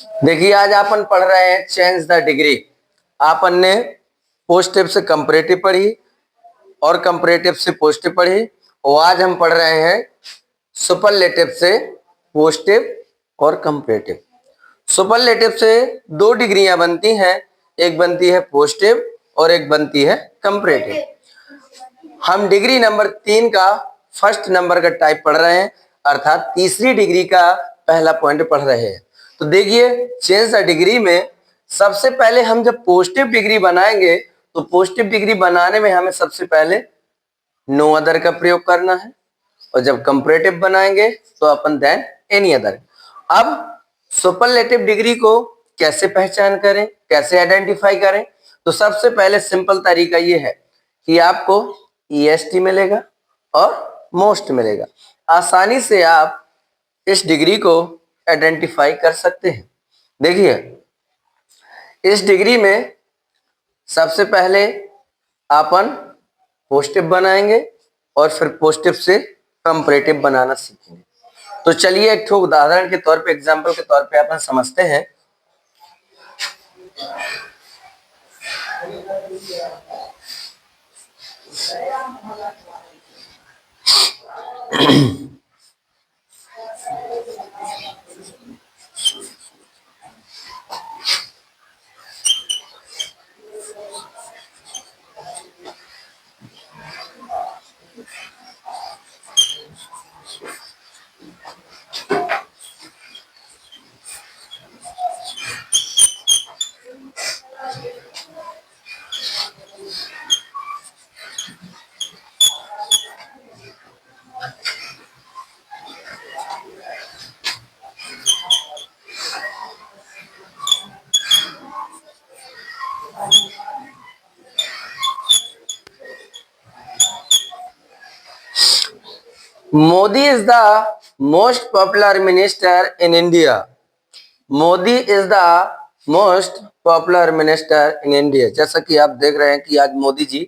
देखिए आज अपन पढ़ रहे हैं चेंज द डिग्री। आपन ने पोस्टिव से कंपैरेटिव पढ़ी और कंपैरेटिव से पोस्टिव पढ़ी और आज हम पढ़ रहे हैं सुपरलेटिव से पोस्टिव और कंपैरेटिव। सुपरलेटिव से दो डिग्रियां बनती हैं, एक बनती है पोस्टिव और एक बनती है कंपैरेटिव। हम डिग्री नंबर 3 का फर्स्ट नंबर का टाइप पढ़ रहे हैं, अर्थात तीसरी डिग्री का पहला पॉइंट पढ़ रहे हैं। तो देखिए चेंज द डिग्री में सबसे पहले हम जब पॉजिटिव डिग्री बनाएंगे तो पॉजिटिव डिग्री बनाने में हमें सबसे पहले नो अदर का प्रयोग करना है और जब कंपैरेटिव बनाएंगे तो अपन देन एनी अदर। अब सुपरलेटिव डिग्री को कैसे पहचान करें, कैसे आइडेंटिफाई करें? तो सबसे पहले सिंपल तरीका ये है कि आपको ईएसटी मिलेगा और मोस्ट मिलेगा। आसानी से आप इस डिग्री को आइडेंटिफाई कर सकते हैं। देखिए इस डिग्री में सबसे पहले अपन पॉजिटिव बनाएंगे और फिर पॉजिटिव से कंपैरेटिव बनाना सीखेंगे। तो चलिए एक ठो उदाहरण के तौर पे, एग्जांपल के तौर पे अपन समझते हैं। Modi is the most popular minister in India. Modi is the most popular minister in India. जैसा कि आप देख रहे हैं कि आज मोदी जी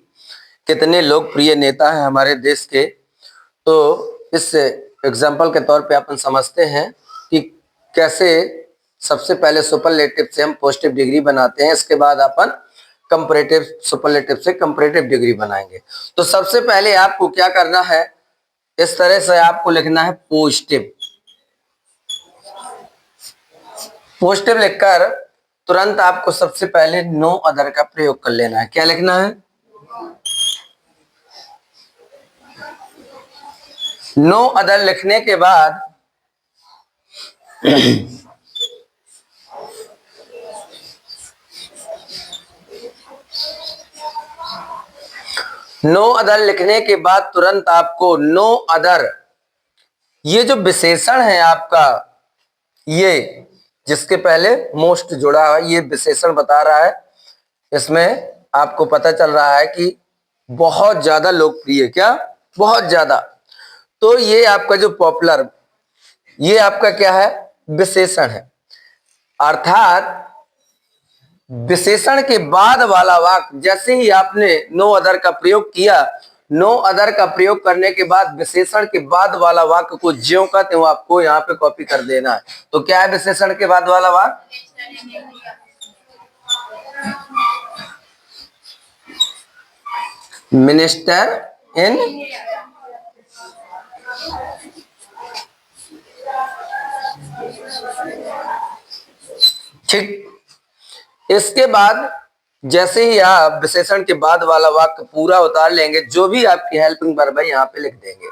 कितने लोकप्रिय नेता हैं हमारे देश के। तो इस एग्जाम्पल के तौर पे अपन समझते हैं कि कैसे सबसे पहले सुपरलेटिव से हम पॉजिटिव डिग्री बनाते हैं, इसके बाद अपन कंपैरेटिव सुपरलेटिव से कंपैरेटिव डिग्री बनाएंगे। तो सबसे पहले आपको क्या करना है, इस तरह से आपको लिखना है पॉजिटिव। पॉजिटिव लिखकर तुरंत आपको सबसे पहले नो अदर का प्रयोग कर लेना है। क्या लिखना है? नो अदर लिखने के बाद नो अदर लिखने के बाद तुरंत आपको नो अदर, ये जो विशेषण है आपका, ये जिसके पहले मोस्ट जुड़ा है, ये विशेषण बता रहा है। इसमें आपको पता चल रहा है कि बहुत ज्यादा लोकप्रिय, क्या बहुत ज्यादा। तो ये आपका जो पॉपुलर, ये आपका क्या है? विशेषण है। अर्थात विशेषण के बाद वाला वाक्य, जैसे ही आपने नो अदर का प्रयोग किया, नो अदर का प्रयोग करने के बाद विशेषण के बाद वाला वाक्य को ज्यों का त्यों आपको यहाँ पे कॉपी कर देना है। तो क्या है विशेषण के बाद वाला वाक्य? मिनिस्टर इन ठीक। इसके बाद जैसे ही आप विशेषण के बाद वाला वाक्य पूरा उतार लेंगे, जो भी आपकी हेल्पिंग वर्ब है यहाँ पे लिख देंगे।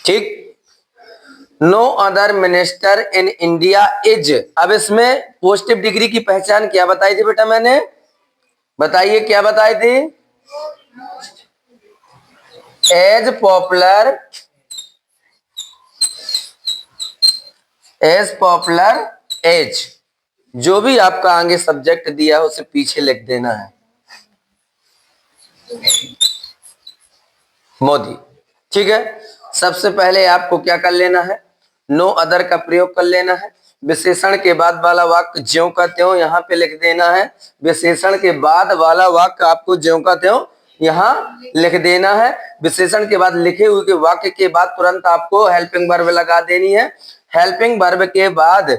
ठीक। No other minister in India is. अब इसमें पॉजिटिव डिग्री की पहचान क्या बताई थी बेटा मैंने? बताइए क्या बताई थी? As popular, as popular as. जो भी आपका आगे सब्जेक्ट दिया है उसे पीछे लिख देना है मोदी। ठीक है। सबसे पहले आपको क्या कर लेना है? नो अदर का प्रयोग कर लेना है। विशेषण के बाद वाला वाक्य ज्यों का त्यों यहाँ पे लिख देना है। विशेषण के बाद वाला वाक्य आपको ज्यों का त्यों यहाँ लिख देना है। विशेषण के बाद लिखे हुए के वाक्य के बाद तुरंत आपको हेल्पिंग वर्ब लगा देनी है। हेल्पिंग वर्ब के बाद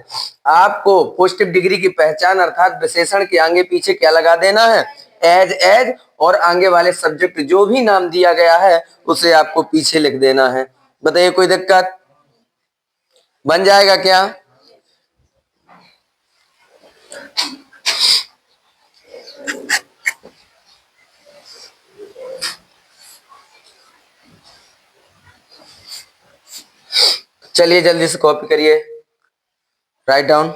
आपको पोजिटिव डिग्री की पहचान अर्थात विशेषण के आगे पीछे क्या लगा देना है, एज, और आगे वाले सब्जेक्ट जो भी नाम दिया गया है उसे आपको पीछे लिख देना है। बताइए कोई दिक्कत? बन जाएगा क्या? चलिए जल्दी से कॉपी करिए, राइट डाउन।